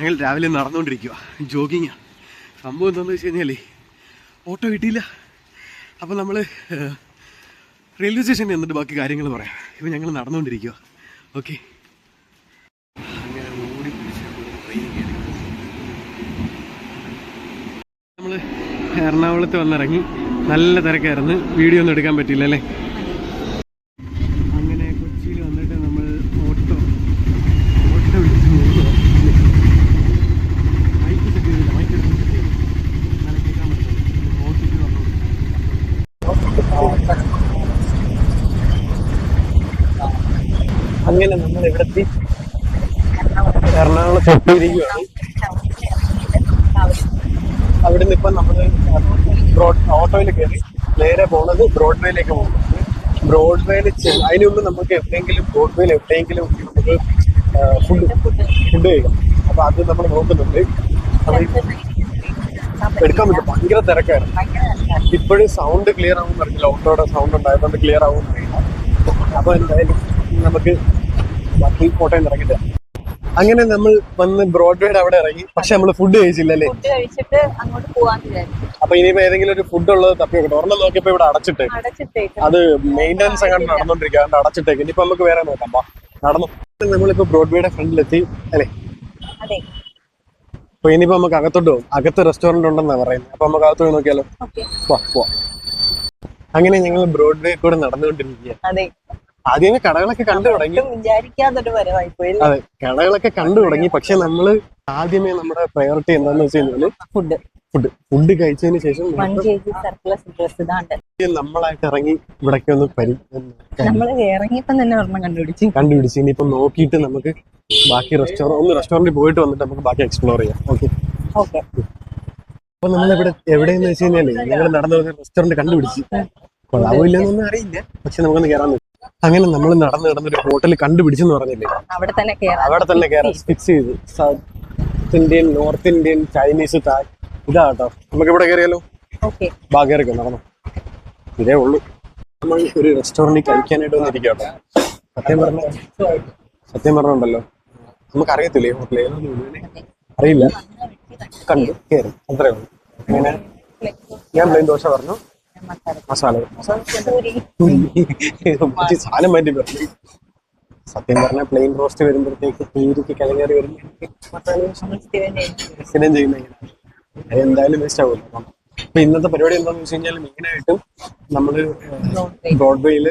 ഞങ്ങൾ രാവിലെ നടന്നുകൊണ്ടിരിക്കുക, ജോഗിങ്ങാണ്. സംഭവം എന്താണെന്ന് വെച്ച് കഴിഞ്ഞാൽ ഓട്ടോ കിട്ടിയില്ല. അപ്പോൾ നമ്മൾ റെയിൽവേ സ്റ്റേഷനിൽ എന്നിട്ട് ബാക്കി കാര്യങ്ങൾ പറയാം. ഇപ്പോൾ ഞങ്ങൾ നടന്നുകൊണ്ടിരിക്കുക. ഓക്കെ, അങ്ങനെ ഓടി പിടിച്ച് ട്രെയിൻ കയറി. നമ്മൾ എറണാകുളത്ത് വന്നിറങ്ങി. നല്ല തിരക്കായിരുന്നു, വീഡിയോ ഒന്നും എടുക്കാൻ പറ്റിയില്ല അല്ലേ. അങ്ങനെ കൊച്ചിയിൽ വന്നിട്ട് നമ്മൾ ഓട്ടോ വിളിച്ച് നോക്കുക. മൈക്ക് സെറ്റ് ചെയ്തില്ല, മൈക്ക് എടുത്ത് സെറ്റ് ചെയ്തു. നല്ല കേൾക്കാൻ പറ്റുന്നത് നോക്കിയിട്ട് പറഞ്ഞു. അങ്ങനെ നമ്മൾ എവിടെത്തി? എറണാകുളത്ത് എത്തിയിരിക്കുകയാണ്. അവിടെ നിന്ന് ഇപ്പം നമ്മൾ ഓട്ടോയിൽ കയറി നേരെ പോണത് ബ്രോഡ്വേയിലേക്ക് പോകും. ബ്രോഡ്വേയിൽ അതിന് മുമ്പ് നമുക്ക് ബ്രോഡ്വേയിൽ എവിടെയെങ്കിലും നമുക്ക് ഫുഡ് കഴിക്കാം. അപ്പോൾ അത് നമ്മൾ നോക്കുന്നുണ്ട്. എടുക്കാൻ പറ്റും, ഭയങ്കര തിരക്കായിരുന്നു. ഇപ്പോഴും സൗണ്ട് ക്ലിയർ ആവുമെന്ന് അറിയില്ല, ഓട്ടോയുടെ സൗണ്ട് ഉണ്ടായതുകൊണ്ട് ക്ലിയർ ആവുമെന്ന് അറിയില്ല. അപ്പോൾ എന്തായാലും നമുക്ക് ബാക്കി കോട്ടയം ഇറങ്ങിട്ട്. അങ്ങനെ നമ്മൾ വന്ന് ബ്രോഡ്വേയുടെ അവിടെ ഇറങ്ങി. പക്ഷെ നമ്മൾ ഫുഡ് കഴിച്ചില്ലല്ലേ. അപ്പൊ ഇനിയിപ്പോ ഏതെങ്കിലും ഒരു ഫുഡ് ഉള്ളത് തപ്പി നോക്കട്ടെ. ഒരെണ്ണം നോക്കിയപ്പോ ഇവിടെ അടച്ചിട്ട്, അത് മെയിൻ്റെനൻസ് അങ്ങോട്ട് നടന്നോണ്ടിരിക്കുക, അതുകൊണ്ട് അടച്ചിട്ടേക്ക്. ഇനിയിപ്പോ നമുക്ക് വേറെ നോക്കാം. നടന്നു. നമ്മളിപ്പോ ബ്രോഡ്വേയുടെ ഫ്രണ്ടിലെത്തി അല്ലേ. അപ്പൊ ഇനിയിപ്പോ നമുക്ക് അകത്തോട്ട് പോകും. അകത്ത് റെസ്റ്റോറന്റ് ഉണ്ടെന്നാ പറയുന്നത്. അപ്പൊ നമുക്ക് അകത്ത് പോയി നോക്കിയാലോ. പോവാ. അങ്ങനെ ഞങ്ങൾ ബ്രോഡ്വേ കൂടെ നടന്നുകൊണ്ടിരിക്കുക. ആദ്യമേ കടകളൊക്കെ കണ്ടു തുടങ്ങി. അതെ, കടകളൊക്കെ കണ്ടു തുടങ്ങി. പക്ഷെ നമ്മള് ആദ്യമേ നമ്മുടെ പ്രയോറിറ്റി എന്താന്ന് വെച്ച് കഴിഞ്ഞാല് ഫുഡ് കഴിച്ചതിന് ശേഷം നമ്മളായിട്ട് ഇറങ്ങി ഇവിടൊക്കെ ഒന്ന് കണ്ടുപിടിച്ച് ഇനിയിപ്പം നോക്കിയിട്ട് നമുക്ക് ബാക്കി റെസ്റ്റോറന്റിൽ പോയിട്ട് വന്നിട്ട് നമുക്ക് ബാക്കി എക്സ്പ്ലോർ ചെയ്യാം. ഓക്കെ. അപ്പൊ നമ്മളിവിടെ എവിടെയെന്ന് വെച്ച് കഴിഞ്ഞാല് ഞങ്ങൾ നടന്ന റെസ്റ്റോറന്റ് കണ്ടുപിടിച്ച്. കൊള്ളാവില്ലെന്നൊന്നും അറിയില്ല, പക്ഷെ നമുക്കൊന്ന് കയറാൻ. അങ്ങനെ നമ്മൾ നടന്നൊരു ഹോട്ടൽ കണ്ടുപിടിച്ചെന്ന് പറഞ്ഞില്ലേ, അവിടെ തന്നെ കയറാൻ ഫിക്സ് ചെയ്ത്. South Indian, north Indian, Chinese, Thai, ഇതാട്ടോ. നമുക്ക് ഇവിടെ കയറിയാലോ. കയറിക്കോ, നടന്നു. ഇതേ ഉള്ളൂ. നമ്മൾ ഒരു റെസ്റ്റോറന്റിൽ കഴിക്കാനായിട്ട് വന്നിരിക്കട്ടോ. സത്യം പറഞ്ഞുണ്ടല്ലോ, നമുക്ക് അറിയത്തില്ലേ ഹോട്ടൽ അറിയില്ല. കണ്ടു കയറി, അത്രേ ഉള്ളൂ. അങ്ങനെ ഞാൻ പ്ലെയിൻ ദോശ പറഞ്ഞു, മസാല സാധനം മാറ്റി പറഞ്ഞു. സത്യം പറഞ്ഞാൽ പ്ലെയിൻ റോസ്റ്റ് വരുമ്പോഴത്തേക്ക് തീരുക്ക് കിളങ്ങേറി വരുന്ന സ്ഥിരം ചെയ്യുന്ന എന്തായാലും വേസ്റ്റ് ആവുമല്ലോ. അപ്പൊ ഇന്നത്തെ പരിപാടി എന്താണെന്ന് വെച്ച് കഴിഞ്ഞാൽ മെയിനായിട്ടും നമ്മള് ബ്രോഡ്വേയിൽ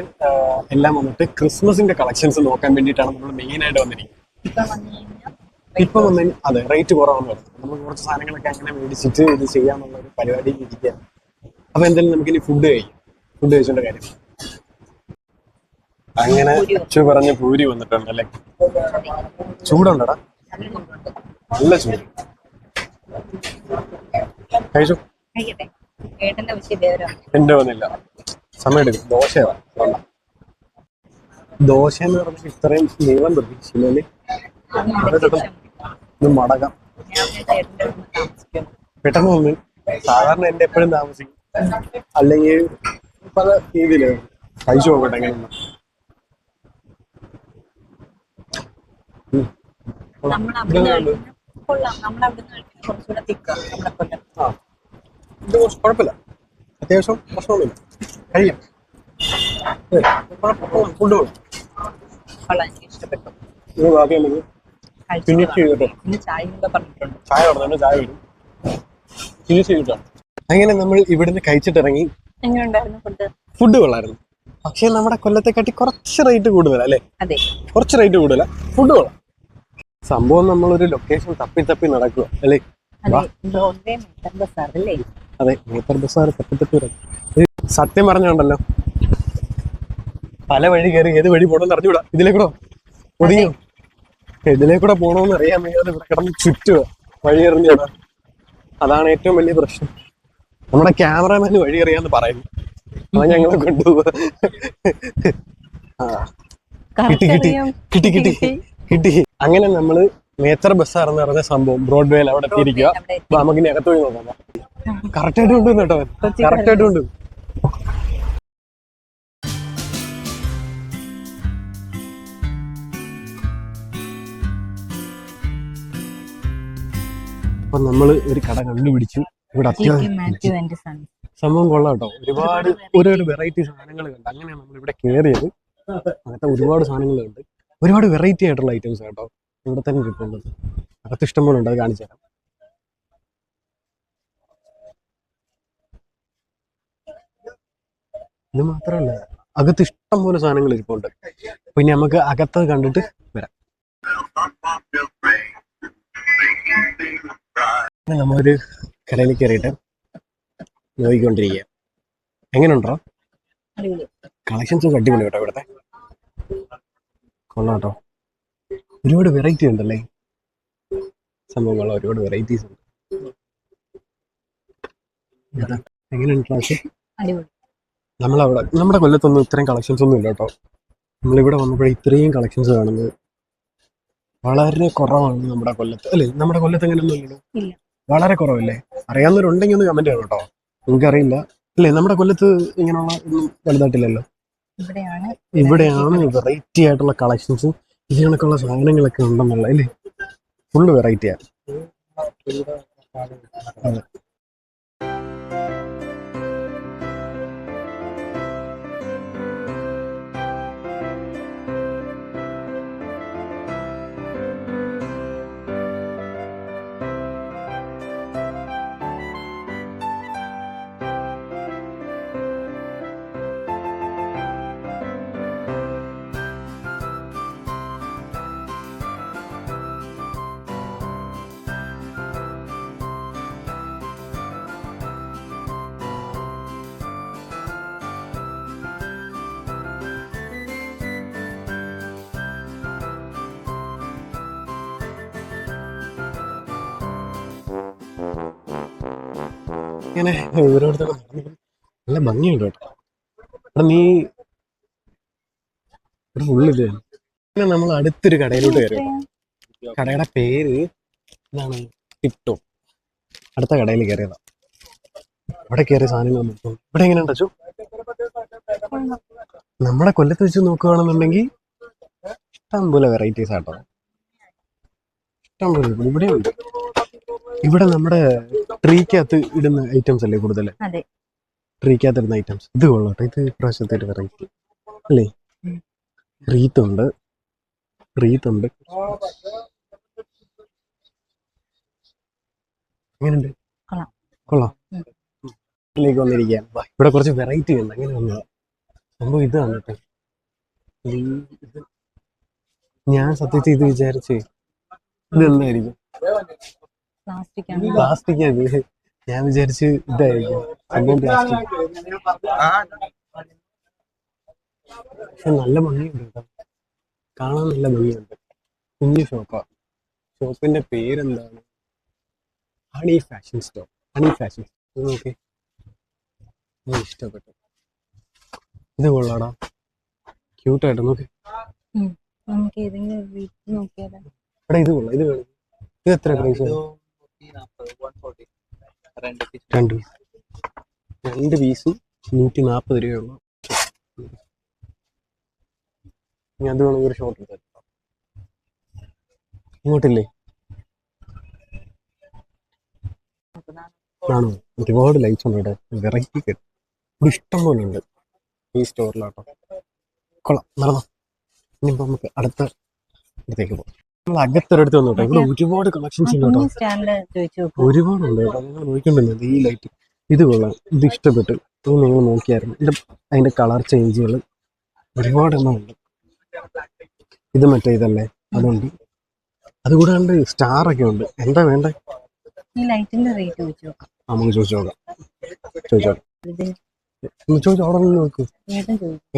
എല്ലാം വന്നിട്ട് ക്രിസ്മസിന്റെ കളക്ഷൻസ് നോക്കാൻ വേണ്ടിയിട്ടാണ് നമ്മൾ മെയിനായിട്ട് വന്നിരിക്കുന്നത്. ഇപ്പൊ വന്നതിന് അതെ റേറ്റ് കുറവാന്ന് പറഞ്ഞു. നമ്മൾ കുറച്ച് സാധനങ്ങളൊക്കെ അങ്ങനെ മേടിച്ചിട്ട് ഇത് ചെയ്യാന്നുള്ള ഒരു പരിപാടിയിൽ ഇരിക്കുകയാണ്. അപ്പൊ എന്തായാലും നമുക്കിനി ഫുഡ് കഴിച്ചോണ്ട കാര്യം. അങ്ങനെ അച്ചു പറഞ്ഞ പൂരി വന്നിട്ടുണ്ടല്ലേ. ചൂടുണ്ടടാ, നല്ല ചൂട്. കഴിച്ചു. എന്റെ വന്നില്ല, സമയം എടുക്കും. ദോശ എന്ന് പറഞ്ഞാൽ ഇത്രയും നീളം പ്രതീക്ഷിച്ചില്ലേ. മടക്കാം പെട്ടെന്ന് വന്ന്. സാധാരണ എന്റെ എപ്പോഴും താമസിക്കും, അല്ലെങ്കിൽ പല രീതിയില് കഴിച്ചു നോക്കട്ടെ എങ്ങനെയാണ്. ഇത് കുഴപ്പമില്ല, അത്യാവശ്യം പ്രശ്നമൊന്നുമില്ല, കഴിയാം. ഫുഡ് ഇഷ്ടപ്പെട്ടു. ബാക്കി നമുക്ക് ഫിനിഷ് ചെയ്തിട്ടോ. ചായ പറഞ്ഞു, ചായ വരും ഫിനിഷ് ചെയ്തിട്ടോ. അങ്ങനെ നമ്മൾ ഇവിടുന്ന് കഴിച്ചിട്ടിറങ്ങി. ഫുഡ് കൊള്ളായിരുന്നു, പക്ഷെ നമ്മുടെ കൊല്ലത്തെക്കാട്ടി കുറച്ച് റേറ്റ് കൂടുതലാ അല്ലേ. കുറച്ച് റേറ്റ് കൂടുതലാ, ഫുഡ് കൊള്ളാം. സംഭവം നമ്മളൊരു ലൊക്കേഷൻ തപ്പി നടക്കുക അല്ലേ. അതെ, മേത്തർ ബസാർ തപ്പി. സത്യം പറഞ്ഞുണ്ടല്ലോ, പല വഴി കയറി ഏത് വഴി പോകണമെന്ന് അറിഞ്ഞൂടാ. ഇതിലേക്കൂടെ ഒതുങ്ങിയോ, ഇതിലേക്കൂടെ പോകണമെന്ന് അറിയാൻ വയ്യാതെ ഇവിടെ കിടന്ന് ചുറ്റുക, വഴി എറിഞ്ഞൂടാ. അതാണ് ഏറ്റവും വലിയ പ്രശ്നം. നമ്മുടെ ക്യാമറമാന് വഴി അറിയാന്ന് പറയുന്നു, അത് ഞങ്ങളെ കൊണ്ടുപോവാ. കിട്ടി. അങ്ങനെ നമ്മള് മേത്തർ ബസാർ എന്ന് പറഞ്ഞ സംഭവം ബ്രോഡ്വേയിൽ അവിടെ എത്തിയിരിക്കുക. അപ്പൊ നമുക്കിനി അകത്ത് പോയി നോക്കാം. കറക്റ്റായിട്ട് കൊണ്ടുവന്നു കേട്ടോ, കറക്റ്റായിട്ട് കൊണ്ടുവന്നു. അപ്പൊ നമ്മള് ഒരു കട കണ്ടുപിടിച്ചു. ഇവിടെ അത്യാവശ്യം സംഭവം കൊള്ളാം കേട്ടോ. ഒരുപാട് വെറൈറ്റി സാധനങ്ങൾ കണ്ട് അങ്ങനെയാണ് നമ്മൾ ഇവിടെ കയറിയത്. അങ്ങനത്തെ ഒരുപാട് സാധനങ്ങളുണ്ട്, ഒരുപാട് വെറൈറ്റി ആയിട്ടുള്ള ഐറ്റംസ് കേട്ടോ ഇവിടെ തന്നെ കിട്ടുന്നത്. അകത്ത് ഇഷ്ടം പോലെ ഉണ്ട്, അത് കാണിച്ചു തരാം. ഇത് മാത്രമല്ല, അകത്ത് ഇഷ്ടം പോലെ സാധനങ്ങൾ ഇരിപ്പുണ്ട്. പിന്നെ നമുക്ക് അകത്ത് കണ്ടിട്ട് വരാം. നമ്മളൊരു കടയിൽ കയറിയിട്ട് നോക്കിക്കൊണ്ടിരിക്കുക. എങ്ങനെയുണ്ടോ കളക്ഷൻസ് ഒക്കെ? അടിപൊളി കേട്ടോ ഇവിടുത്തെ, കൊള്ളാം കേട്ടോ. ഒരുപാട് വെറൈറ്റി ഉണ്ടല്ലേ സംഭവങ്ങളോ, ഒരുപാട് വെറൈറ്റീസ് ഉണ്ട്. എങ്ങനെയുണ്ട് ക്ലാസ്? നമ്മുടെ കൊല്ലത്തൊന്നും ഇത്രയും കളക്ഷൻസ് ഒന്നും ഇല്ല കേട്ടോ. നമ്മളിവിടെ വന്നപ്പോഴേ ഇത്രയും കളക്ഷൻസ് കാണുന്നത് വളരെ കുറവാണ് നമ്മുടെ കൊല്ലത്ത്. അല്ലേ, നമ്മുടെ കൊല്ലത്ത് എങ്ങനെയൊന്നും ഇല്ലല്ലോ, വളരെ കുറവല്ലേ? അറിയാവുന്നവരുണ്ടെങ്കിൽ ഒന്ന് കമന്റ് ചെയ്യണം കേട്ടോ. എനിക്കറിയില്ല. അല്ലേ, നമ്മുടെ കൊല്ലത്ത് ഇങ്ങനെയുള്ള ഒന്നും വലുതായിട്ടില്ലല്ലോ. ഇവിടെയാണ് വെറൈറ്റി ആയിട്ടുള്ള കളക്ഷൻസ്, ഈ കണക്കുള്ള സാധനങ്ങളൊക്കെ ഉണ്ടെന്നുള്ള, അല്ലേ? ഫുള്ള് വെറൈറ്റിയാണ്. അതെ. ഇങ്ങനെ ഓരോരുത്തരും നല്ല ഭംഗിയുണ്ട് കേട്ടോ. അവിടെ നീ ഇവിടെ ഫുള്ളിത്. പിന്നെ നമ്മൾ അടുത്തൊരു കടയിലോട്ട് കയറി. കടയുടെ പേര് എന്താണ്? ടിപ്ടോപ്പ്. അടുത്ത കടയിൽ കയറിയതാ. അവിടെ കയറിയ സാധനങ്ങൾ നോക്കും. ഇവിടെ എങ്ങനെയുണ്ട് അച്ചു? നമ്മുടെ കൊല്ലത്ത് വെച്ച് നോക്കുകയാണെന്നുണ്ടെങ്കിൽ ഇഷ്ടം പോലെ വെറൈറ്റീസ് ആട്ടോ, ഇഷ്ടം പോലെ. ഇവിടെ ഉണ്ട്. ഇവിടെ നമ്മുടെ ട്രീക്കകത്ത് ഇടുന്ന ഐറ്റംസ് അല്ലേ കൂടുതൽ? ട്രീക്കകത്ത് ഇടുന്ന ഐറ്റംസ്. ഇത് കൊള്ളട്ടെ, ഇത് ഇപ്രാവശ്യത്തെ ഒരു വെറൈറ്റി അല്ലേ? റീത്തുണ്ട്. എങ്ങനെയുണ്ട്? കൊള്ളാം. ിലേക്ക് വന്നിരിക്കാൻ ഇവിടെ കുറച്ച് വെറൈറ്റി ഉണ്ട്. അങ്ങനെ വന്നതാ സംഭവം. ഇത് വന്നിട്ട് ഞാൻ സത്യത്തിൽ ഇത് വിചാരിച്ച് ഇതെന്തായിരിക്കും, പ്ലാസ്റ്റിക്. ഞാൻ വിചാരിച്ച് ഇതായിരിക്കും സംഭവം, പ്ലാസ്റ്റിക്. പക്ഷെ നല്ല ഭംഗിയുണ്ട് കേട്ടോ, കാണാൻ നല്ല ഭംഗിയുണ്ട്. കുഞ്ഞു ഷോപ്പിന്റെ പേരെന്താണ്? Honey fashion store. നോക്കി, ഇഷ്ടപ്പെട്ടു. ഇത് കൊള്ളാടാ, ക്യൂട്ടായിട്ട്. നോക്കി, ഇവിടെ ഇത് കൊള്ളാം. ഇത് വേണം. ഇത് എത്ര പ്രൈസ്? 2 പീസ് 140 രൂപയുള്ളൂ. ഞാൻ അത് വേണമെങ്കിൽ ഒരു ഷോട്ട് എടുത്താൽ ഇങ്ങോട്ടില്ലേ? ആണോ? ഒരുപാട് ലൈറ്റ്സ് ഉണ്ട് ഇവിടെ, വെറൈറ്റി ഇവിടെ ഇഷ്ടം പോലെ ഉണ്ട് ഈ സ്റ്റോറിലാട്ടോ. കൊള്ളാം, നടന്നോ. ഇനിയിപ്പോൾ നമുക്ക് അടുത്ത ഇടത്തേക്ക് പോകാം. നമ്മൾ അകത്തൊരിടത്ത് വന്നോട്ടെ. ഇവിടെ ഒരുപാട് കളക്ഷൻസ് ഉണ്ട് കേട്ടോ, ഒരുപാടുണ്ട് കേട്ടോ. നിങ്ങൾ നോക്കിക്കൊണ്ടിരുന്നത് ഈ ലൈറ്റ്. ഇത് കൊള്ളാം, ഇത് ഇഷ്ടപ്പെട്ടു. ഇത് നിങ്ങൾ നോക്കിയായിരുന്നു. അതിന്റെ കളർ ചേഞ്ചുകൾ ഒരുപാടെണ്ണം ഉണ്ട്. ഇത് മറ്റേ ഇതല്ലേ, അതുണ്ട്. അതുകൂടാണ്ട് സ്റ്റാർ ഒക്കെ ഉണ്ട്. എന്താ വേണ്ടേ? ഈ ലൈറ്റിന്റെ റേറ്റ് നമുക്ക് ചോദിച്ചു നോക്കാം. അവിടെ നിന്ന് നോക്ക്.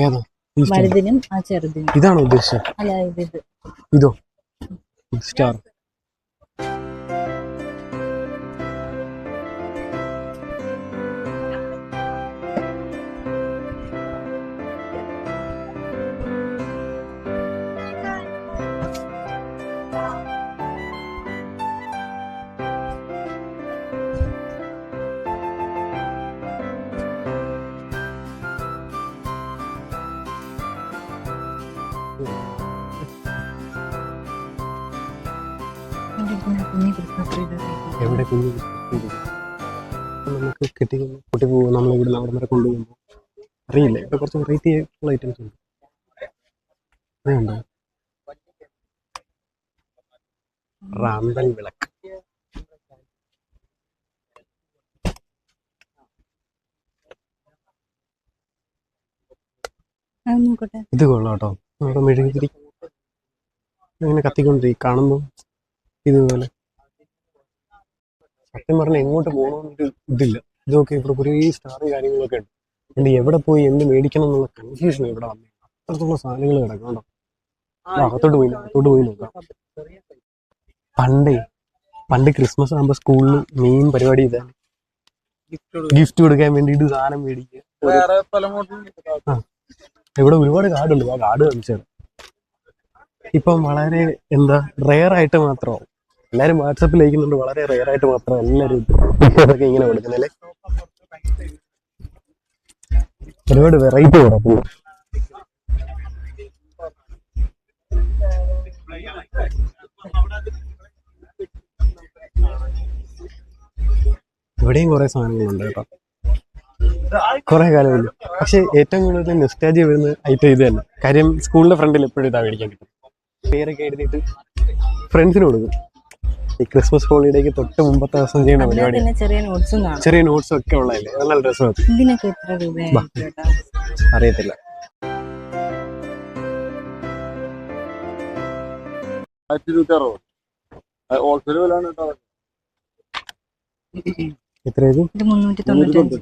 ഏതാ? ഇതാണോ ഉദ്ദേശിച്ചത്? ഇതോ? സ്റ്റാർ. എവിടെ കുഞ്ഞു നമുക്ക് കിട്ടി പൊട്ടി പോകുമ്പോൾ നമ്മൾ ഇവിടെ അവിടെ വരെ കൊണ്ടുപോകുമ്പോൾ അറിയില്ല. ഇവിടെ കുറച്ച് വെറൈറ്റി ആയിട്ടുള്ള ഐറ്റംസ് ഉണ്ട്. അതുണ്ടോ റാന്തൽ വിളക്ക്. ഇത് കൊള്ളാം കേട്ടോ. നമ്മുടെ മെഴുകുതിരി അങ്ങനെ കത്തിക്കൊണ്ടിരിക്കും കാണുമ്പോൾ ഇതുപോലെ. സത്യം പറഞ്ഞാൽ എങ്ങോട്ട് പോകണമെന്നൊരു ഇതില്ല. ഇതൊക്കെ ഇവിടെ കുറേ സ്റ്റാറും കാര്യങ്ങളൊക്കെ ഉണ്ട്. അതുകൊണ്ട് എവിടെ പോയി എന്ത് മേടിക്കണം എന്നുള്ള കൺഫ്യൂഷൻ ഇവിടെ വന്നു. അത്രത്തോളം സാധനങ്ങൾ കിടക്കും കേട്ടോ. അകത്തോട്ട് പോയി നോക്കാം. പണ്ട് ക്രിസ്മസ് ആകുമ്പോൾ സ്കൂളിൽ മെയിൻ പരിപാടി ഇതാണ്, ഗിഫ്റ്റ് കൊടുക്കാൻ വേണ്ടിയിട്ട് സാധനം മേടിക്കുക. ഇവിടെ ഒരുപാട് കാർഡുണ്ട്. ആ കാർഡ് കാണിച്ചത് ഇപ്പം വളരെ റെയർ ആയിട്ട് മാത്രമാവും. എല്ലാവരും വാട്സപ്പിൽ അയക്കുന്നുണ്ട്. വളരെ റെയർ ആയിട്ട് മാത്രം എല്ലാവരും ഇതൊക്കെ ഇങ്ങനെ കൊടുക്കുന്നല്ലേ. ഒരുപാട് വെറൈറ്റി കൊടുക്കും. ഇവിടെയും കുറെ സാധനങ്ങളുണ്ട് കേട്ടോ. കുറെ കാലമില്ല. പക്ഷെ ഏറ്റവും കൂടുതൽ നൊസ്റ്റാൾജിയ വരുന്ന ഐറ്റം ഇത് തന്നെ. കാര്യം സ്കൂളിന്റെ ഫ്രണ്ടിൽ എപ്പോഴും ഇതാ മേടിക്കാൻ കിട്ടും. പേരൊക്കെ എഴുതിയിട്ട് ഫ്രണ്ട്സിന് കൊടുക്കും. ഈ ക്രിസ്മസ് ഹോളിഡേക്ക് തൊട്ട് മുമ്പത്തെ ദിവസം ചെയ്യുന്ന പരിപാടി. ചെറിയ നോട്ട്സും ഒക്കെ ഉള്ളതല്ലേ, നല്ല രസമാണ്. അറിയത്തില്ല. എത്രയത്? 395.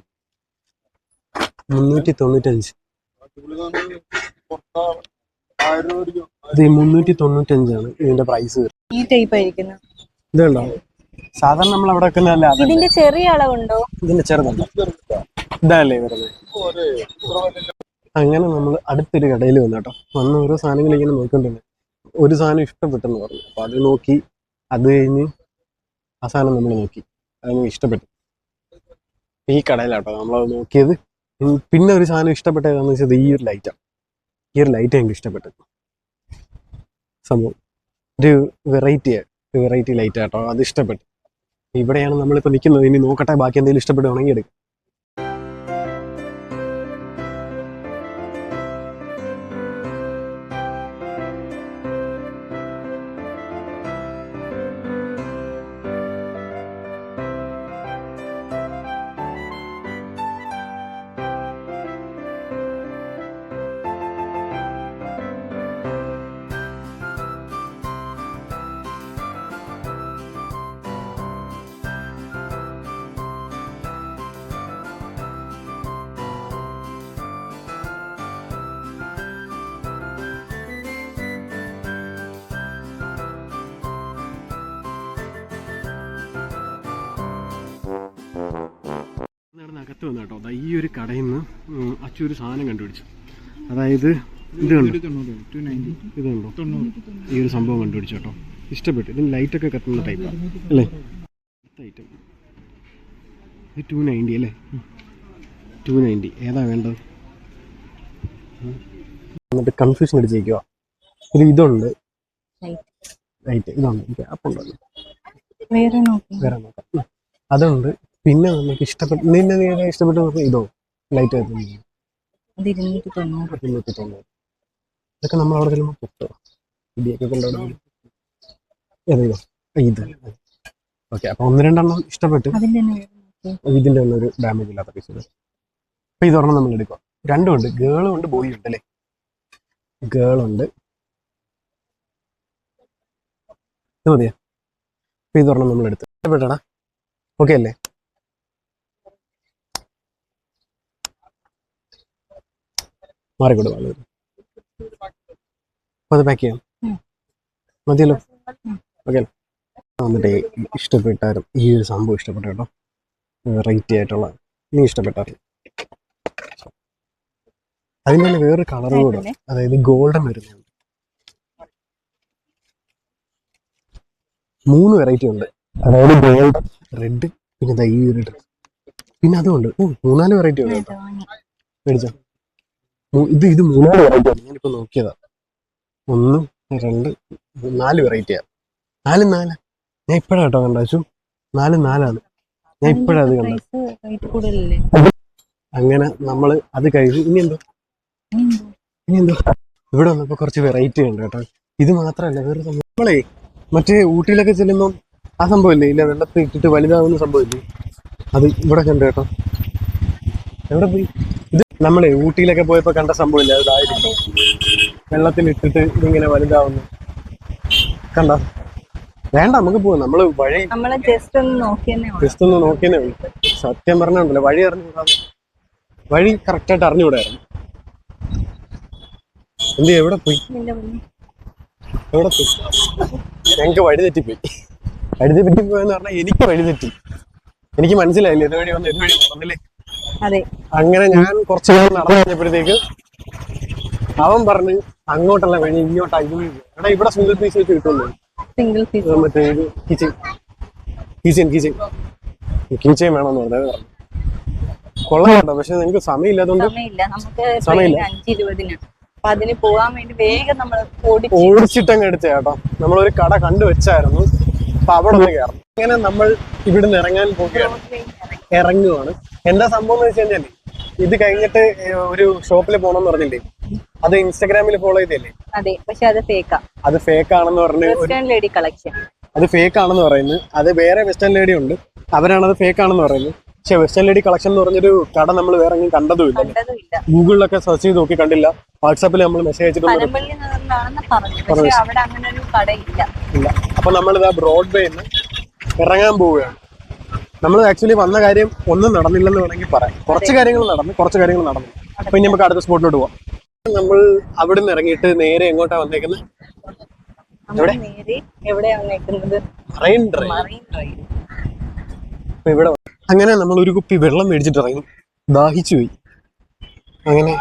ഇത് 395 ഇതിന്റെ പ്രൈസ്. ഇതുണ്ടോ? സാധാരണ നമ്മൾ അവിടെ വെക്കുന്നതല്ല. ഇതിന്റെ ചെറിയ അളവുണ്ടോ? ഇതിന്റെ ചെറുതല്ല, ഇതല്ലേ വരുന്നത്. അങ്ങനെ നമ്മൾ അടുത്തൊരു കടയിൽ വന്നു കേട്ടോ. വന്ന് ഓരോ സാധനങ്ങൾ ഇങ്ങനെ നോക്കിക്കൊണ്ടിരുന്നു. ഒരു സാധനം ഇഷ്ടപ്പെട്ടെന്ന് പറഞ്ഞു. അപ്പൊ അത് നോക്കി. അത് കഴിഞ്ഞ് ആ സാധനം നമ്മൾ നോക്കി, അത് നമുക്ക് ഇഷ്ടപ്പെട്ടു. ഈ കടയിലാട്ടോ നമ്മളത് നോക്കിയത്. പിന്നെ ഒരു സാധനം ഇഷ്ടപ്പെട്ട ഏതാണെന്ന് വെച്ചാൽ ഈ ഒരു ലൈറ്റാണ്. ഈ ഒരു ലൈറ്റ് എനിക്ക് ഇഷ്ടപ്പെട്ടു. സംഭവം ഒരു വെറൈറ്റി ലൈറ്റ് ആട്ടോ. അത് ഇഷ്ടപ്പെട്ടു. ഇവിടെയാണ് നമ്മളിപ്പോൾ നിൽക്കുന്നത്. ഇനി നോക്കട്ടെ, ബാക്കി എന്തെങ്കിലും ഇഷ്ടപ്പെടുവാണെങ്കിൽ എടുക്കും. അകത്ത് വന്നു കേട്ടോ. ഈ ഒരു കടയിൽ നിന്ന് അച്ചു ഒരു സാധനം കണ്ടുപിടിച്ചു. അതായത് ഇത് കണ്ടോ, ഈ ഒരു സംഭവം കണ്ടുപിടിച്ചു കേട്ടോ. ഇഷ്ടപ്പെട്ടു. ഇതിന് ലൈറ്റൊക്കെ കത്തുന്ന ടൈപ്പാണ് അല്ലേ. ഐറ്റം ഇത് 290 അല്ലേ. 290 ഏതാ വേണ്ടത്? എന്നിട്ട് കൺഫ്യൂഷൻ അടിച്ചേക്കുക. ഒരു ഇതുണ്ട് ലൈറ്റ്, ഇതുണ്ട്. അപ്പം ഉണ്ടല്ലോ, വേറെ നോക്കാം. അതുണ്ട്. പിന്നെ നമുക്ക് ഇഷ്ടപ്പെട്ടു. നിന്നെ ഇഷ്ടപ്പെട്ടു ഇതോ ലൈറ്റ് 290. ഇതൊക്കെ നമ്മൾ അവിടെ ചെല്ലുമ്പോൾ കിട്ടുക. ഇടിയൊക്കെ കൊണ്ടുപോകും. ഇത് ഓക്കെ. അപ്പൊ 1-2 ഇഷ്ടപ്പെട്ടു. ഇതിന്റെ ഒന്നും ഒരു ഡാമേജ് ഇല്ലാത്ത പീസ്. അപ്പൊ ഇതൊരെണ്ണം നമ്മൾ എടുക്കുക. രണ്ടും ഉണ്ട്, ഗേളും ഉണ്ട് ബോയും ഉണ്ട് അല്ലേ. ഗേളുണ്ട്. ഇത് മതിയാ. അപ്പൊ ഇതൊരെണ്ണം നമ്മൾ എടുത്ത്. ഇഷ്ടപ്പെട്ടാ? ഓക്കെ അല്ലേ? മാറിക്കൊടുക്കാം. അപ്പൊ അത് പാക്ക് ചെയ്യാം. മതിയല്ലോ. ഓക്കെ. വന്നിട്ട് ഇഷ്ടപ്പെട്ടായിരുന്നു. ഈ ഒരു സംഭവം ഇഷ്ടപ്പെട്ടു കേട്ടോ. വെറൈറ്റി ആയിട്ടുള്ള. നീ ഇഷ്ടപ്പെട്ടായിരുന്നു. അതിന് തന്നെ വേറൊരു കളർ കൂടെ, അതായത് ഗോൾഡൻ വരുന്നുണ്ട്. 3 വെറൈറ്റി ഉണ്ട്. അതായത് ഗോൾഡൻ, റെഡ്, പിന്നെ ഈ ഒരു ഡ്രസ്, പിന്നെ അതുകൊണ്ട് 3-4 വെറൈറ്റി ഉണ്ട് കേട്ടോ. മേടിച്ചോ. ഇത് 3-4 വെറൈറ്റി ആണ്. ഞാനിപ്പോ നോക്കിയതാ. 1, 2, 4 വെറൈറ്റിയാ. 4 ഞാൻ ഇപ്പഴാ കേട്ടോ കണ്ടാച്ചു. 4,400 ഞാൻ ഇപ്പോഴത് കണ്ടത്. അങ്ങനെ നമ്മള് അത് കഴിഞ്ഞു. ഇനി എന്തോ ഇവിടെ വന്നപ്പോ കുറച്ച് വെറൈറ്റി ഉണ്ട് കേട്ടോ. ഇത് മാത്രല്ല വേറെ സംഭവം. നമ്മളെ മറ്റേ ഊട്ടിയിലൊക്കെ ചെല്ലുമ്പോൾ ആ സംഭവം ഇല്ലേ, ഇല്ല വെള്ളത്തിൽ ഇട്ടിട്ട് വലുതാവുന്ന സംഭവം ഇല്ലേ, അത് ഇവിടെ കണ്ടു കേട്ടോ. എവിടെ പോയി? ഇത് നമ്മളെ ഊട്ടിയിലൊക്കെ പോയപ്പോ കണ്ട സംഭവം ഇല്ലേ, അതായിരിക്കും വെള്ളത്തിൽ ഇട്ടിട്ട് ഇതിങ്ങനെ വലുതാവുന്നു. കണ്ട വേണ്ട, നമുക്ക് പോവാം. നമ്മള് വഴി ജസ്റ്റ് ഒന്ന് നോക്കിയേ ഉള്ളൂ. സത്യം പറഞ്ഞുണ്ടല്ലോ, വഴി അറിഞ്ഞുകൂടാ, വഴി കറക്റ്റായിട്ട് അറിഞ്ഞുകൂടായിരുന്നു. എന്ത് എവിടെ പോയി? ഞങ്ങക്ക് വഴി തെറ്റിപ്പോയി. വഴി തെറ്റിപ്പോയെന്ന് പറഞ്ഞാൽ എനിക്ക് വഴി തെറ്റി. എനിക്ക് മനസ്സിലായില്ലേ ഇത് വഴി വന്ന് ഇത് വഴി വന്നില്ലേ. അങ്ങനെ ഞാൻ കുറച്ച് നേരം നടന്നു കഴിഞ്ഞപ്പോഴത്തേക്ക് അവൻ പറഞ്ഞ് അങ്ങോട്ടല്ല വഴി, ഇങ്ങോട്ടാ. എടാ ഇവിടെ സിംഗിൾ പീസ് വെച്ച് കിട്ടുന്നു. മറ്റേ കീച്ചയും വേണമെന്ന് പറഞ്ഞത് കൊള്ളാം കേട്ടോ. പക്ഷെ നിങ്ങക്ക് സമയമില്ലാത്തതുകൊണ്ട് അതിന് പോകാൻ വേണ്ടി വേഗം നമ്മൾ ഓടിച്ചിട്ടങ്ങ് എടുത്ത കേട്ടോ. നമ്മളൊരു കട കണ്ടു വെച്ചായിരുന്നു, അപ്പൊ അവിടെ ഒന്ന് കയറണം. അങ്ങനെ നമ്മൾ ഇവിടുന്ന് ഇറങ്ങാൻ പോവുകയാണ്, ഇറങ്ങുവാണ്. എന്താ സംഭവം എന്ന് വെച്ച് കഴിഞ്ഞാല്, ഇത് കഴിഞ്ഞിട്ട് ഒരു ഷോപ്പിൽ പോകണമെന്ന് പറഞ്ഞില്ലേ, അത് ഇൻസ്റ്റാഗ്രാമിൽ ഫോളോ ചെയ്തല്ലേ. അതെ, പക്ഷെ അത് ഫേക്കാ. അത് ഫേക്ക് ആണെന്ന് പറഞ്ഞു. വെസ്റ്റേൺ ലേഡി കളക്ഷൻ അത് ഫേക്ക് ആണെന്ന് പറയുന്നത്. അത് വേറെ വെസ്റ്റേൺ ലേഡി ഉണ്ട്, അവരാണ് അത് ഫേക്ക് ആണെന്ന് പറയുന്നത്. പക്ഷെ വെസ്റ്റേൺ ലേഡി കളക്ഷൻ എന്ന് പറഞ്ഞൊരു കട നമ്മൾ വേറെ എങ്ങും കണ്ടതുമില്ല. ഗൂഗിളിലൊക്കെ സെർച്ച് ചെയ്ത് നോക്കി കണ്ടില്ല. വാട്സാപ്പിൽ നമ്മൾ മെസ്സേജ് അയച്ചിട്ടുണ്ട്. ഇല്ല. അപ്പൊ നമ്മളിത് ആ ബ്രോഡ്വേന്ന് ഇറങ്ങാൻ പോവുകയാണ്. നമ്മൾ ആക്ച്വലി വന്ന കാര്യം ഒന്നും നടന്നില്ലെന്ന് വേണമെങ്കിൽ പറയാം. കുറച്ച് കാര്യങ്ങൾ നടന്നു. അപ്പൊ ഇനി നമുക്ക് അടുത്ത സ്പോട്ടിലോട്ട് പോവാം. നമ്മൾ അവിടെ നിന്ന് ഇറങ്ങിയിട്ട് നേരെ എങ്ങോട്ടാ വന്നേക്കുന്നത്? Marine drive. ഇവിടെ അങ്ങനെ നമ്മൾ ഒരു കുപ്പി വെള്ളം മേടിച്ചിട്ട് ഇറങ്ങി. ദാഹിച്ചു പോയി. അങ്ങനെ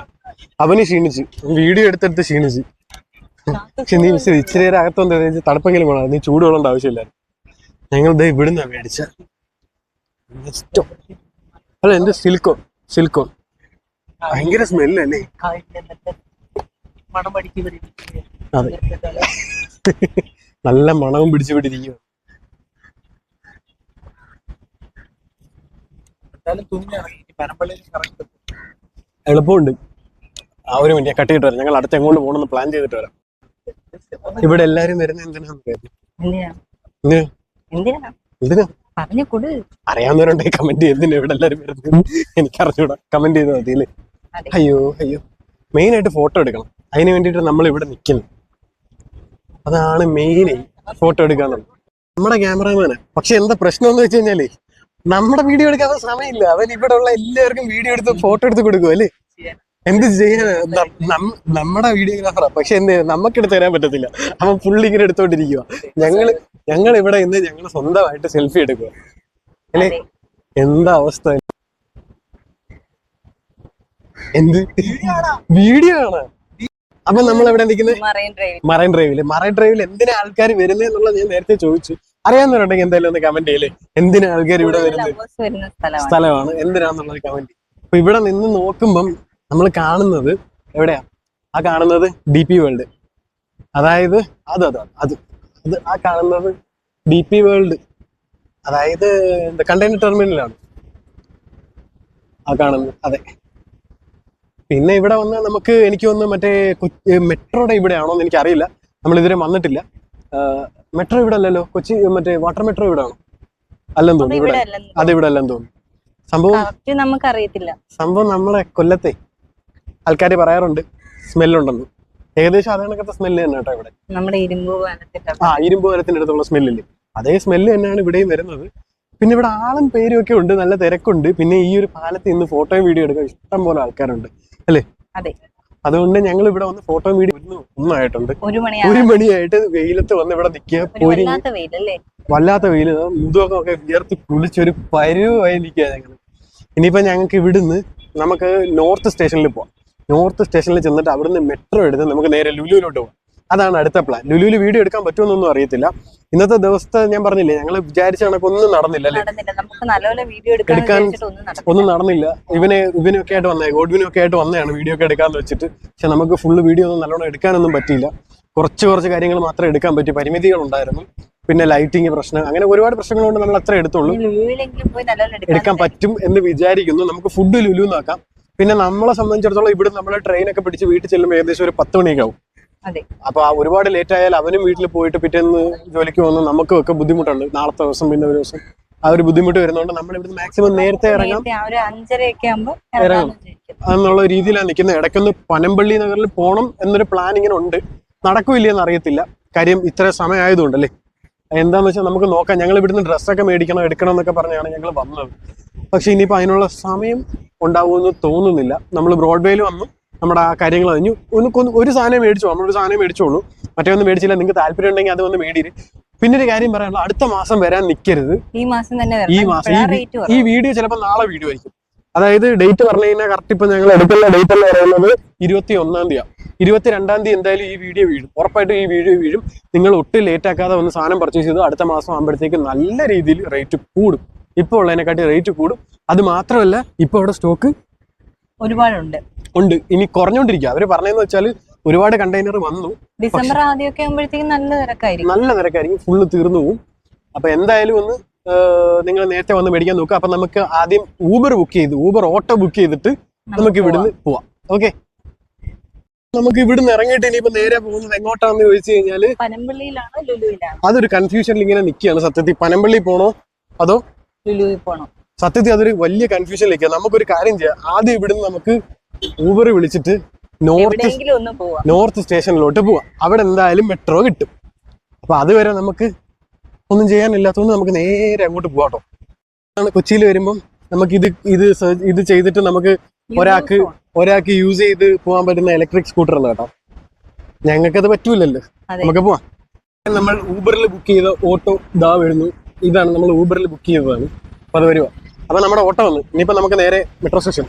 അവന് ക്ഷീണിച്ച്, വീഡിയോ എടുത്തെടുത്ത് ക്ഷീണിച്ച്. പക്ഷെ നീ ഇച്ചിരി നേരം അകത്തൊന്നും തണുപ്പെങ്കിലും വേണം, നീ ചൂടുവെള്ളേണ്ട ആവശ്യമില്ലായിരുന്നു. ഞങ്ങൾ ദേ ഇവിടുന്നാ മേടിച്ച. അല്ല എന്ത് സിൽക്കോൺ ഭയങ്കര സ്മെല്ലല്ലേ. അതെ, നല്ല മണവും പിടിച്ചു പിടിച്ചിരിക്കും. എളുപ്പമുണ്ട്. ആ ഒരു മിനിറ്റ് കട്ട് ചെയ്തിട്ട് വരാം. ഞങ്ങൾ അടുത്ത് എങ്ങോട്ട് പോകണമെന്ന് പ്ലാൻ ചെയ്തിട്ട് വരാം. ഇവിടെ എല്ലാരും വരുന്നത് എന്തിനാ അറിയാവുന്നവരുണ്ടെങ്കിൽ കമന്റ് ചെയ്ത് ഇവിടെ എല്ലാരും വരുന്നത് എനിക്ക് അറിഞ്ഞൂടാ. കമന്റ് ചെയ്താൽ മതിയല്ലേ. അയ്യോ മെയിൻ ആയിട്ട് ഫോട്ടോ എടുക്കണം. അതിന് വേണ്ടിയിട്ട് നമ്മൾ ഇവിടെ നിൽക്കുന്നു. അതാണ് മെയിൻ, ഫോട്ടോ എടുക്കാന്നുള്ളത്. നമ്മുടെ ക്യാമറമാനാ. പക്ഷെ എന്താ പ്രശ്നം എന്ന് വെച്ച് കഴിഞ്ഞാല്, നമ്മുടെ വീഡിയോ എടുക്കാൻ സമയമില്ല. അവൻ ഇവിടെ ഉള്ള എല്ലാവർക്കും വീഡിയോ എടുത്ത് ഫോട്ടോ എടുത്ത് കൊടുക്കും അല്ലേ. എന്ത് ചെയ്യാനാ, നമ്മുടെ വീഡിയോഗ്രാഫറാ. പക്ഷെ എന്ത് നമുക്കെടുത്ത് തരാൻ പറ്റത്തില്ല. അവൻ ഫുള്ളി ഇങ്ങനെ എടുത്തോണ്ടിരിക്കുക. ഞങ്ങൾ ഇവിടെ ഇന്ന് ഞങ്ങൾ സ്വന്തമായിട്ട് സെൽഫി എടുക്കുക അല്ലേ. എന്താ അവസ്ഥ? എന്ത് വീഡിയോ ആണ്? അപ്പൊ നമ്മൾ എവിടെ നിൽക്കുന്നത്? മറൈൻ ഡ്രൈവിൽ എന്തിനാ ആൾക്കാർ വരുന്നത് എന്നുള്ളത് ഞാൻ നേരത്തെ ചോദിച്ചു. അറിയാവുന്നവരുണ്ടെങ്കിൽ എന്തായാലും ഒന്ന് കമന്റ് ചെയ്യല്ലേ. എന്തിനാ ആൾക്കാർ ഇവിടെ വരുന്നത് സ്ഥലമാണ്, എന്തിനാന്നുള്ളത് കമന്റ്. അപ്പൊ ഇവിടെ നിന്ന് നോക്കുമ്പം നമ്മൾ കാണുന്നത് എവിടെയാ? ആ കാണുന്നത് DP വേൾഡ്. അതായത് അത് ആ കാണുന്നത് DP വേൾഡ്, അതായത് കണ്ടെയ്നർ ടെർമിനലാണ് ആ കാണുന്നത്. അതെ. പിന്നെ ഇവിടെ വന്ന് നമുക്ക് എനിക്ക് തോന്നുന്നു മറ്റേ മെട്രോയുടെ ഇവിടെ ആണോ എന്ന് എനിക്കറിയില്ല. നമ്മൾ ഇതുവരെ വന്നിട്ടില്ല. മെട്രോ ഇവിടെ അല്ലല്ലോ. കൊച്ചി മറ്റേ വാട്ടർ മെട്രോ ഇവിടെ ആണോ? അല്ലെന്ന് തോന്നുന്നു. അതിവിടെ അല്ലെന്ന് തോന്നുന്നു. സംഭവം നമ്മളെ കൊല്ലത്തെ ആൾക്കാര് പറയാറുണ്ട് സ്മെല്ലുണ്ടെന്ന്. ഏകദേശം അതേ കണക്കത്തെ സ്മെല്ല് തന്നെ കേട്ടോ ഇവിടെ. ഇരുമ്പ് പാലത്തിന്റെ അടുത്തുള്ള സ്മെല്ലില്ലേ, അതേ സ്മെല്ല് തന്നെയാണ് ഇവിടെയും വരുന്നത്. പിന്നെ ഇവിടെ ആളും പേരും ഒക്കെ ഉണ്ട്, നല്ല തിരക്കുണ്ട്. പിന്നെ ഈ ഒരു പാലത്തിൽ നിന്ന് ഫോട്ടോയും വീഡിയോ എടുക്കാൻ ഇഷ്ടം പോലെ ആൾക്കാരുണ്ട് അല്ലേ. അതുകൊണ്ട് ഞങ്ങൾ ഇവിടെ വന്ന് ഫോട്ടോ വീഡിയോ ഒന്നായിട്ടുണ്ട്. 1 മണിയായിട്ട് വെയിലത്ത് വന്ന് ഇവിടെ നിൽക്കുക. വല്ലാത്ത വെയില്, മുതുകൊക്കെ വിയർത്തി കുളിച്ചൊരു പരുവായി നിൽക്കുക ഞങ്ങൾ. ഇനിയിപ്പോ ഞങ്ങൾക്ക് ഇവിടുന്ന് നമുക്ക് നോർത്ത് സ്റ്റേഷനിൽ പോവാം. നോർത്ത് സ്റ്റേഷനിൽ ചെന്നിട്ട് അവിടുന്ന് മെട്രോ എടുത്ത് നമുക്ക് നേരെ ലുലുവിലോട്ട് പോകാം. അതാണ് അടുത്ത പ്ലാൻ. ലുലുവിൽ വീഡിയോ എടുക്കാൻ പറ്റുമെന്നൊന്നും അറിയത്തില്ല. ഇന്നത്തെ ദിവസത്തെ ഞാൻ പറഞ്ഞില്ലേ, ഞങ്ങൾ വിചാരിച്ച കണക്കൊന്നും നടന്നില്ല അല്ലേ. എടുക്കാൻ ഒന്നും നടന്നില്ല. ഇവനൊക്കെ ആയിട്ട് വന്നേ, ഗോഡ്വിനൊക്കെ ആയിട്ട് വന്നതാണ് വീഡിയോ ഒക്കെ എടുക്കാന്ന് വെച്ചിട്ട്. പക്ഷെ നമുക്ക് ഫുള്ള് വീഡിയോ ഒന്നും നല്ലോണം എടുക്കാനൊന്നും പറ്റിയില്ല. കുറച്ച് കാര്യങ്ങൾ മാത്രമേ എടുക്കാൻ പറ്റി. പരിമിതികൾ ഉണ്ടായിരുന്നു. പിന്നെ ലൈറ്റിംഗ് പ്രശ്നം, അങ്ങനെ ഒരുപാട് പ്രശ്നങ്ങളുണ്ട്. നമ്മൾ അത്ര എടുത്തുള്ളൂ. ലുലുവിലെങ്കിലും പോയി നല്ലോണം എടുക്കാൻ പറ്റും എന്ന് വിചാരിക്കുന്നു. നമുക്ക് ഫുഡ് ലുലു നോക്കാം. പിന്നെ നമ്മളെ സംബന്ധിച്ചിടത്തോളം ഇവിടെ നമ്മൾ ട്രെയിനൊക്കെ പിടിച്ച് വീട്ടിൽ ചെല്ലുമ്പോൾ ഏകദേശം ഒരു 10 മണിയൊക്കെ ആവും. അതെ. അപ്പൊ ഒരുപാട് ലേറ്റ് ആയാൽ അവനും വീട്ടിൽ പോയിട്ട് പിറ്റേന്ന് ജോലിക്ക് പോകുന്ന നമുക്കും ഒക്കെ ബുദ്ധിമുട്ടുണ്ട്. നാളത്തെ ദിവസം പിന്നെ ഒരു ദിവസം ആ ഒരു ബുദ്ധിമുട്ട് വരുന്നതുകൊണ്ട് നമ്മൾ ഇവിടുന്ന് മാക്സിമം നേരത്തെ ഇറങ്ങാം, ഒരു 5:30 ആകുമ്പോൾ ഇറങ്ങാം എന്നുള്ള രീതിയിലാണ് നിൽക്കുന്നത്. ഇടയ്ക്കൊന്ന് പനമ്പള്ളി നഗറിൽ പോകണം എന്നൊരു പ്ലാൻ ഇങ്ങനെ ഉണ്ട്. നടക്കില്ലെന്ന് അറിയത്തില്ല, കാര്യം ഇത്ര സമയം ആയതുകൊണ്ടല്ലേ. എന്താന്ന് വെച്ചാൽ നമുക്ക് നോക്കാം. ഞങ്ങൾ ഇവിടുന്ന് ഡ്രസ്സൊക്കെ എടുക്കണം എന്നൊക്കെ പറഞ്ഞാണ് ഞങ്ങൾ വന്നത്. പക്ഷെ ഇനിയിപ്പോൾ അതിനുള്ള സമയം ഉണ്ടാവുമെന്ന് തോന്നുന്നില്ല. നമ്മൾ ബ്രോഡ്വേയിൽ വന്നു, നമ്മുടെ ആ കാര്യങ്ങൾ കഴിഞ്ഞു. ഒരു സാധനം മേടിച്ചു, നമ്മളൊരു സാധനം മേടിച്ചോളൂ, മറ്റേ ഒന്നും മേടിച്ചില്ല. നിങ്ങൾക്ക് താല്പര്യം ഉണ്ടെങ്കിൽ അത് വന്ന് മേടിയിട്ട്. പിന്നെ ഒരു കാര്യം പറയാനുള്ള, അടുത്ത മാസം വരാൻ നിൽക്കരുത്. ഈ മാസം തന്നെ ഈ വീഡിയോ ചിലപ്പോൾ നാളെ വീഡിയോ ആയിരിക്കും. അതായത് ഡേറ്റ് പറഞ്ഞു കഴിഞ്ഞാൽ കറക്റ്റ് ഇപ്പൊ ഞങ്ങൾ എടുക്കുന്ന ഡേറ്റ് എന്ന് പറയുന്നത് 21-ാം തീയതി. 22-ാം തീയതി എന്തായാലും ഈ വീഡിയോ വീഴും, ഉറപ്പായിട്ടും ഈ വീഡിയോ വീഴും. നിങ്ങൾ ഒട്ടും ലേറ്റ് ആക്കാതെ വന്ന് സാധനം പർച്ചേസ് ചെയ്ത് അടുത്ത മാസം ആകുമ്പോഴത്തേക്ക് നല്ല രീതിയിൽ റേറ്റ് കൂടും. ഇപ്പോൾ ഉള്ളതിനെക്കാട്ടി റേറ്റ് കൂടും. അത് മാത്രമല്ല ഇപ്പൊ അവിടെ സ്റ്റോക്ക് ഒരുപാടുണ്ട്, ഇനി കുറഞ്ഞോണ്ടിരിക്കുക. അവര് പറഞ്ഞതെന്ന് വെച്ചാൽ ഒരുപാട് കണ്ടെയ്നർ വന്നു. ഡിസംബർ ആദ്യമൊക്കെ ആകുമ്പോഴത്തേക്കും നല്ല തിരക്കായിരിക്കും, ഫുള്ള് തീർന്നു പോകും. അപ്പൊ എന്തായാലും ഒന്ന് നിങ്ങൾ നേരത്തെ വന്ന് മേടിക്കാൻ നോക്കുക. അപ്പൊ നമുക്ക് ആദ്യം ഊബർ ഓട്ടോ ബുക്ക് ചെയ്തിട്ട് നമുക്ക് ഇവിടുന്ന് പോവാം. ഓക്കെ, നമുക്ക് ഇവിടുന്ന് ഇറങ്ങിയിട്ട് ഇനിയിപ്പോ നേരെ പോകുന്നത് എങ്ങോട്ടാന്ന് ചോദിച്ചു കഴിഞ്ഞാല് പനമ്പള്ളിയിലാണോ ലുലുവിലാണോ? അതൊരു കൺഫ്യൂഷനിൽ ഇങ്ങനെ നിൽക്കുകയാണ് സത്യത്തിൽ. പനമ്പള്ളി പോണോ അതോ ലുലുവിൽ പോണോ? സത്യത്തിൽ അതൊരു വലിയ കൺഫ്യൂഷനിലേക്ക്. നമുക്കൊരു കാര്യം ചെയ്യാം, ആദ്യം ഇവിടുന്ന് നമുക്ക് ഊബർ വിളിച്ചിട്ട് നോർത്ത് സ്റ്റേഷനിലോട്ട് പോവാം. അവിടെ എന്തായാലും മെട്രോ കിട്ടും. അപ്പൊ അതുവരെ നമുക്ക് ഒന്നും ചെയ്യാനില്ലാത്തതുകൊണ്ട് നമുക്ക് നേരെ അങ്ങോട്ട് പോവാട്ടോ. കൊച്ചിയിൽ വരുമ്പം നമുക്ക് ഇത് ചെയ്തിട്ട് നമുക്ക് ഒരാൾക്ക് യൂസ് ചെയ്ത് പോകാൻ പറ്റുന്ന ഇലക്ട്രിക് സ്കൂട്ടർ ആണ് കേട്ടോ. ഞങ്ങൾക്കത് പറ്റൂലല്ലോ, നമുക്ക് പോവാം. നമ്മൾ ഊബറിൽ ബുക്ക് ചെയ്ത ഓട്ടോ ഇതാ വരുന്നു. ഇതാണ് നമ്മൾ ഊബറിൽ ബുക്ക് ചെയ്തതാണ്. അപ്പൊ അത് വരുവാ. അപ്പൊ നമ്മുടെ ഓട്ടോ വന്നു. ഇനിയിപ്പോ നമുക്ക് നേരെ മെട്രോ സ്റ്റേഷൻ.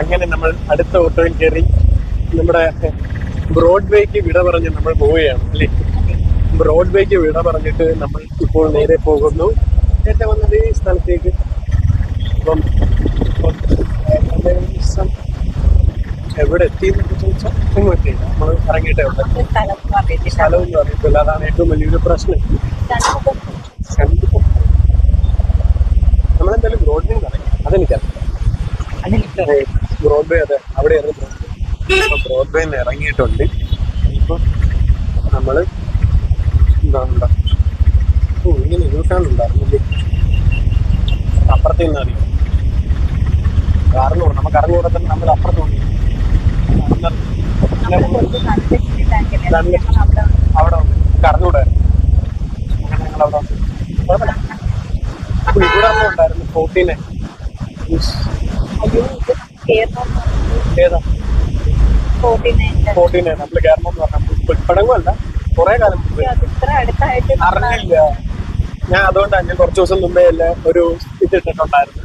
അങ്ങനെ നമ്മൾ അടുത്ത ഓട്ടോയിൽ കയറി നമ്മുടെ ബ്രോഡ്വേക്ക് വിട പറഞ്ഞ് നമ്മൾ പോവുകയാണ് അല്ലേ. ബ്രോഡ്വേക്ക് വിട പറഞ്ഞിട്ട് നമ്മൾ ഇപ്പോൾ നേരെ പോകുന്നു നേരത്തെ വന്നത് ഈ സ്ഥലത്തേക്ക്. അപ്പം എവിടെ എത്തിയെന്നൊക്കെ ചോദിച്ചാൽ ഒന്നും എത്തിയില്ല. നമ്മൾ ഇറങ്ങിയിട്ടേ ഉണ്ട്. സ്ഥലമൊന്നും അറിയത്തില്ല, അതാണ് ഏറ്റവും വലിയൊരു പ്രശ്നം. നമ്മളെന്തായാലും ബ്രോഡ്വേ ഇറങ്ങി, അതെനിക്കറിയാം. ബ്രോഡ്വേ അതെ അവിടെയായിരുന്നു ബ്രോഡ്വേ. അപ്പൊ ബ്രോഡ്വേന്ന് ഇറങ്ങിയിട്ടുണ്ട്. ഇപ്പൊ നമ്മള് എന്താ ഇങ്ങനെ യൂട്ടാണുണ്ടായിരുന്നില്ലേ, അപ്പുറത്തെ നിന്ന് അറിയാം. അറിഞ്ഞൂടെ, നമുക്ക് അറിഞ്ഞൂടെ തന്നെ നമ്മൾ അപ്പുറത്ത് പോയി അവിടെ അറിഞ്ഞൂടായിരുന്നു. അങ്ങനെ ഞങ്ങൾ അവിടെ കുഴപ്പമില്ല. അപ്പൊ ഇവിടെ ഉണ്ടായിരുന്നു 14 നമ്മള് കയറണം എന്ന് പറഞ്ഞാൽ ഇപ്പഴങ്ങുമല്ല, കുറെ കാലം അറിഞ്ഞില്ല ഞാൻ. അതുകൊണ്ടാണ് ഞാൻ കുറച്ച് ദിവസം മുമ്പേ ഒരു ഇതിട്ടിട്ടുണ്ടായിരുന്നു.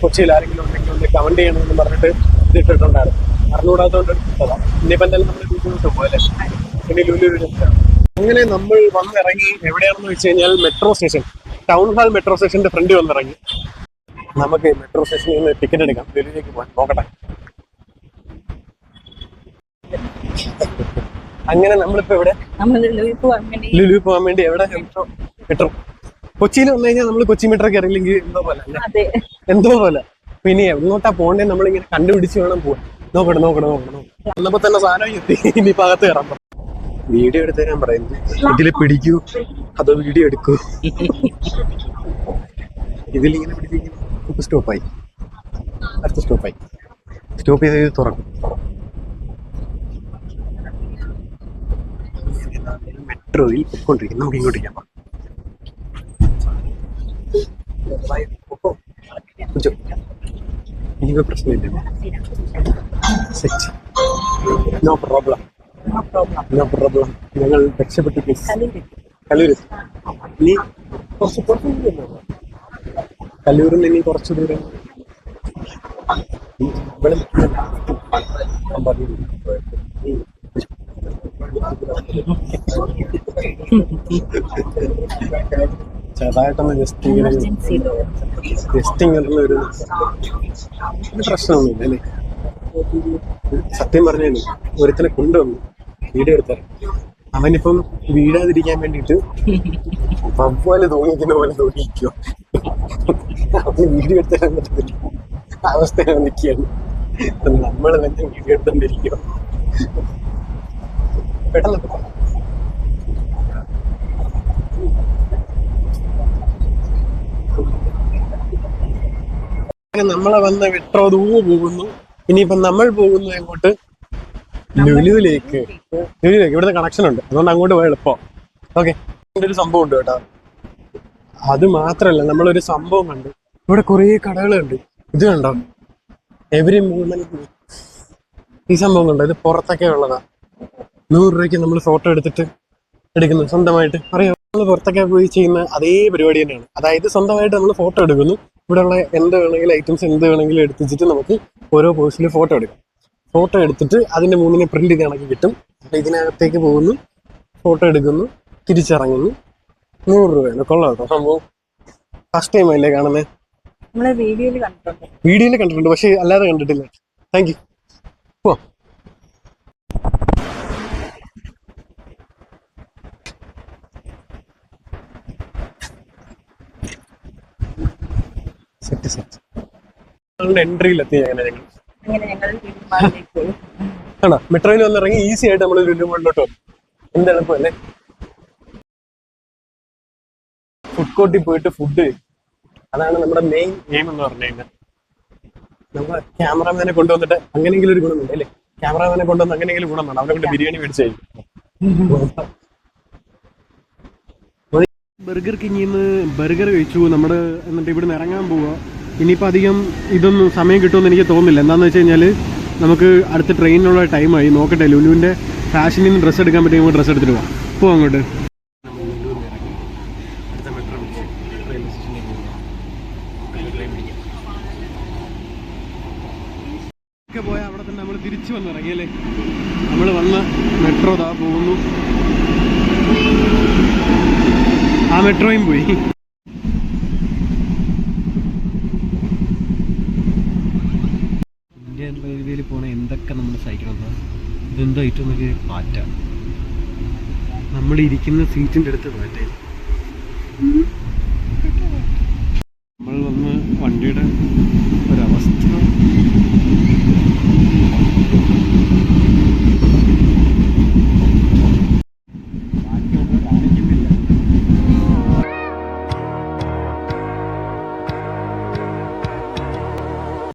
കൊച്ചിയിൽ ആരെങ്കിലും ഉണ്ടെങ്കിൽ ഒന്ന് കമന്റ് ചെയ്യണമെന്ന് പറഞ്ഞിട്ട് ഇതിട്ടിട്ടുണ്ടായിരുന്നു. അറിഞ്ഞുകൂടാത്തതുകൊണ്ട് ഇട്ടതാണ്. ഇനിയിപ്പോ എന്തായാലും നമ്മൾ ലുലുവിട്ട് പോകല്ലേ, പിന്നെ ലുലുവിൽ. അങ്ങനെ നമ്മൾ വന്നിറങ്ങി എവിടെയാണെന്ന് വെച്ച് കഴിഞ്ഞാൽ metro station, town hall metro സ്റ്റേഷന്റെ ഫ്രണ്ട് വന്നിറങ്ങി. നമുക്ക് മെട്രോ സ്റ്റേഷനിൽ നിന്ന് ടിക്കറ്റ് എടുക്കാം, ലുലുവിലേക്ക് പോകാൻ. നോക്കട്ടെ. അങ്ങനെ നമ്മളിപ്പോ ഇവിടെ ലുലു പോകാൻ വേണ്ടി എവിടെ മെട്രോ കൊച്ചിയിൽ വന്നു കഴിഞ്ഞാൽ നമ്മൾ കൊച്ചി മെട്രോ കയറിയില്ലെങ്കിൽ എന്തോ പോലെ. പിന്നെ എങ്ങോട്ടാ പോകണ്ടേ നമ്മളിങ്ങനെ കണ്ടുപിടിച്ച് വേണം പോവാൻ. നോക്കട്ടെ. വന്നപ്പോ തന്നെ സാധനം എത്തി. ഇനിയിപ്പോ അകത്ത് കയറാൻ പറഞ്ഞു. വീഡിയോ എടുത്ത് തരാൻ പറയുന്നു. ഇതില് പിടിക്കൂ അതോ വീഡിയോ എടുക്കൂ? ഇതിലിങ്ങനെ പിടിച്ചിരിക്കുന്നു. സ്റ്റോപ്പായി, അടുത്ത സ്റ്റോപ്പായി. സ്റ്റോപ്പ് ചെയ്ത് ഇത് തുറക്കും. മെട്രോയിൽ പൊയ്ക്കൊണ്ടിരിക്കും. നമുക്ക് ഇങ്ങോട്ട് ചെയ്യാം. ഇനിയിപ്പോ പ്രശ്നമില്ല. No problem. ഞങ്ങൾ രക്ഷപ്പെട്ടു. കല്ലൂര് ഇനി കല്ലൂരിൽ നിന്ന് ഇനി കുറച്ച് ദൂരം ചെറുതായിട്ടൊന്ന് ജസ്റ്റ് ഇങ്ങനെ ഒരു പ്രശ്നമൊന്നുമില്ല അല്ലേ. സത്യം പറഞ്ഞാൽ ഒരുത്തിനെ കൊണ്ടുവന്നു വീഡിയോ എടുത്താൽ അവനിപ്പം വീഴാതിരിക്കാൻ വേണ്ടിട്ട് വവ്വാല് തോന്നിക്കുന്ന പോലെ തോന്നിയിരിക്കോ. അവന് വീഡിയോ എടുത്ത് തരാൻ പറ്റത്തില്ല, അവസ്ഥയാണ് നിൽക്കുകയാണ്. നമ്മൾ തന്നെ വീഡിയോ എടുത്തോണ്ടിരിക്കോ. പെട്ടെന്ന് നമ്മളെ വന്ന മെട്രോ പോകുന്നു. ഇനിയിപ്പം നമ്മൾ പോകുന്നു എങ്ങോട്ട്? ലുലുവിലേക്ക്. ഇവിടുത്തെ കണക്ഷൻ ഉണ്ട്, അതുകൊണ്ട് അങ്ങോട്ട് പോയി എളുപ്പം. ഓക്കെ, ഒരു സംഭവം ഉണ്ട് കേട്ടോ. അത് മാത്രല്ല, നമ്മളൊരു സംഭവം കണ്ട്, ഇവിടെ കുറേ കടകളുണ്ട്. ഇത് കണ്ടോ, എവരി മൂവ്മെന്റ്. ഈ സംഭവം കണ്ടോ, ഇത് പുറത്തൊക്കെ ഉള്ളതാ. 100 രൂപയ്ക്ക് നമ്മൾ ഫോട്ടോ എടുക്കുന്നു സ്വന്തമായിട്ട്. അറിയാം, നമ്മൾ പുറത്തൊക്കെ പോയി ചെയ്യുന്ന അതേ പരിപാടി തന്നെയാണ്. അതായത് സ്വന്തമായിട്ട് നമ്മൾ ഫോട്ടോ എടുക്കുന്നു. ഇവിടെയുള്ള എന്ത് വേണമെങ്കിലും ഐറ്റംസ് എന്ത് വേണമെങ്കിലും എടുത്തിട്ട് നമുക്ക് ഓരോ പോസ്റ്റിൽ ഫോട്ടോ എടുക്കാം. ഫോട്ടോ എടുത്തിട്ട് അതിന്റെ 3 പ്രിന്റ് കണക്ക് കിട്ടും. അപ്പൊ ഇതിനകത്തേക്ക് പോകുന്നു, ഫോട്ടോ എടുക്കുന്നു, തിരിച്ചിറങ്ങുന്നു. 100 രൂപയാണ്. കൊള്ളാം കേട്ടോ സംഭവം. ഫസ്റ്റ് ടൈം അല്ലേ കാണുന്നത്? വീഡിയോയിൽ കണ്ടിട്ടുണ്ട്, പക്ഷെ അല്ലാതെ കണ്ടിട്ടില്ല. Thank you. പോ. Set set. എൻട്രിയിലെത്തി ഞങ്ങൾ ആണോ മെട്രോയിൽ വന്നിറങ്ങി ഈസി ആയിട്ട് നമ്മൾ ലുലു മോളിലോട്ട് വന്നു. എന്ത് എളുപ്പമല്ലേ. ഫുഡ് കോർട്ടിൽ പോയിട്ട് ഫുഡ് കഴിക്കും. അതാണ് നമ്മുടെ മെയിൻ എയിം എന്ന് പറഞ്ഞു കഴിഞ്ഞാൽ. നമ്മൾ ക്യാമറാമാനെ കൊണ്ടുവന്നിട്ട് അങ്ങനെയെങ്കിലും ഒരു ഗുണമുണ്ട് അല്ലേ? ക്യാമറാമാനെ കൊണ്ടുവന്ന് അങ്ങനെയെങ്കിലും ഗുണം വേണം. അവരെ കൊണ്ട് ബിരിയാണി മേടിച്ച് കഴിക്കും. ബർഗർ കിങ്ങിന്ന് ബർഗർ കഴിച്ചു നമ്മൾ. എന്നിട്ട് ഇവിടുന്ന് ഇറങ്ങാൻ പോവുക. ഇനിയിപ്പോൾ അധികം ഇതൊന്നും സമയം കിട്ടുമെന്ന് എനിക്ക് തോന്നുന്നില്ല. എന്താണെന്ന് വെച്ച് കഴിഞ്ഞാൽ നമുക്ക് അടുത്ത ട്രെയിനിനുള്ള ടൈമായി. നോക്കട്ടെ, ലുലുവിൻ്റെ ഫാഷനിൽ നിന്ന് ഡ്രസ്സ് എടുക്കാൻ പറ്റുമെങ്കിൽ ഡ്രസ്സ് എടുത്തിട്ട് പോവാം. പോവാം അങ്ങോട്ട്. ഒക്കെ പോയാൽ അവിടെ തന്നെ നമ്മൾ തിരിച്ചു വന്നിറങ്ങിയല്ലേ. നമ്മൾ വന്ന മെട്രോ ദാ പോകുന്നു. ആ മെട്രോയും പോയി. ഇന്ത്യൻ റെയിൽവേയിൽ പോണ എന്തൊക്കെ നമ്മൾ സഹിക്കണം. ഇതെന്തോ ഏറ്റവും വലിയ പാറ്റ. നമ്മൾ ഇരിക്കുന്ന സീറ്റിൻ്റെ അടുത്ത് പാറ്റ.